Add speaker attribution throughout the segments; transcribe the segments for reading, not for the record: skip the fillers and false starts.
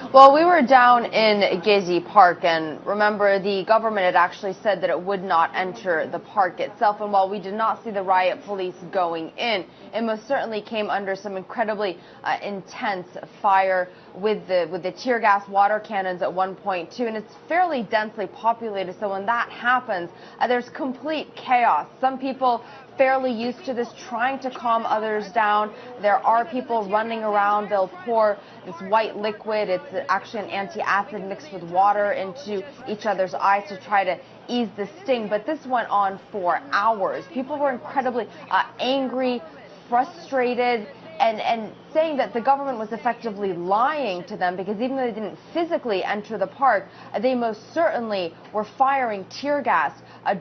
Speaker 1: Well, we were down in Gezi Park, and remember, the government had actually said that it would not enter the park itself. And while we did not see the riot police going in, it most certainly came under some incredibly intense fire with the tear gas water cannons at one point too. And it's fairly densely populated, so when that happens, there's complete chaos. Some people fairly used to this, trying to calm others down. There are people running around. They'll pour this white liquid. It's actually an anti-acid mixed with water into each other's eyes to try to ease the sting. But this went on for hours. People were incredibly angry, frustrated, and saying that the government was effectively lying to them, because even though they didn't physically enter the park, they most certainly were firing tear gas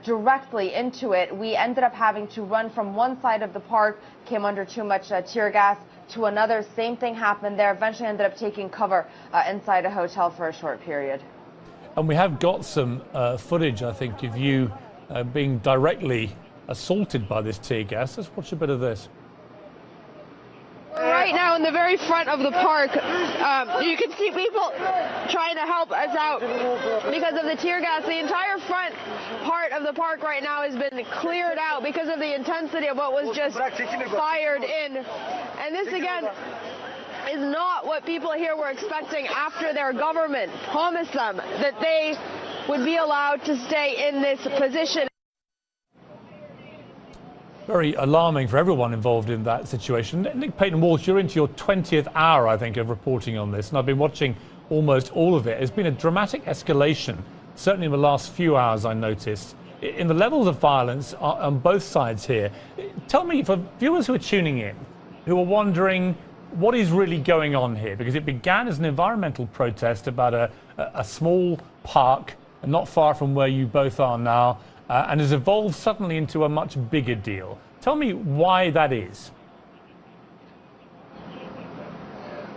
Speaker 1: directly into it. We ended up having to run from one side of the park, came under too much tear gas, to another. Same thing happened there. Eventually ended up taking cover inside a hotel for a short period.
Speaker 2: And we have got some footage, I think, of you being directly assaulted by this tear gas. Let's watch a bit of this.
Speaker 3: Right now in the very front of the park, you can see people trying to help us out because of the tear gas. The entire front part of the park right now has been cleared out because of the intensity of what was just fired in. And this, again, is not what people here were expecting after their government promised them that they would be allowed to stay in this position.
Speaker 2: Very alarming for everyone involved in that situation. Nick Payton-Walsh, you're into your 20th hour, I think, of reporting on this, and I've been watching almost all of it. There's been a dramatic escalation, certainly in the last few hours, I noticed, in the levels of violence on both sides here. Tell me, for viewers who are tuning in, who are wondering what is really going on here, because it began as an environmental protest about a small park not far from where you both are now, and has evolved suddenly into a much bigger deal. Tell me why that is.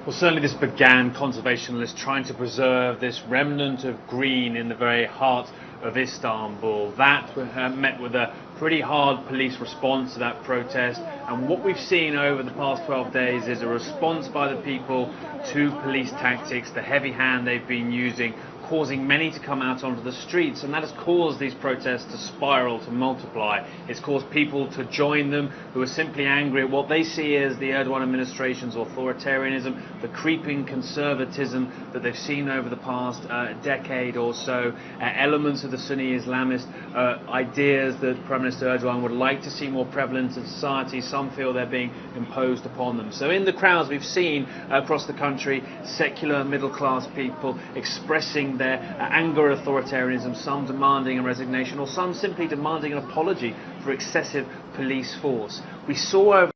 Speaker 4: Well, certainly this began conservationists trying to preserve this remnant of green in the very heart of Istanbul. That met with a pretty hard police response to that protest, and what we've seen over the past 12 days is a response by the people to police tactics, the heavy hand they've been using, causing many to come out onto the streets, and that has caused these protests to spiral, to multiply. It's caused people to join them who are simply angry at what they see as the Erdogan administration's authoritarianism, the creeping conservatism that they've seen over the past decade or so, elements of the Sunni Islamist ideas that Prime Minister Erdogan would like to see more prevalent in society. Some feel they're being imposed upon them. So in the crowds we've seen across the country, secular middle-class people expressing their anger at authoritarianism, some demanding a resignation, or some simply demanding an apology for excessive police force. We saw over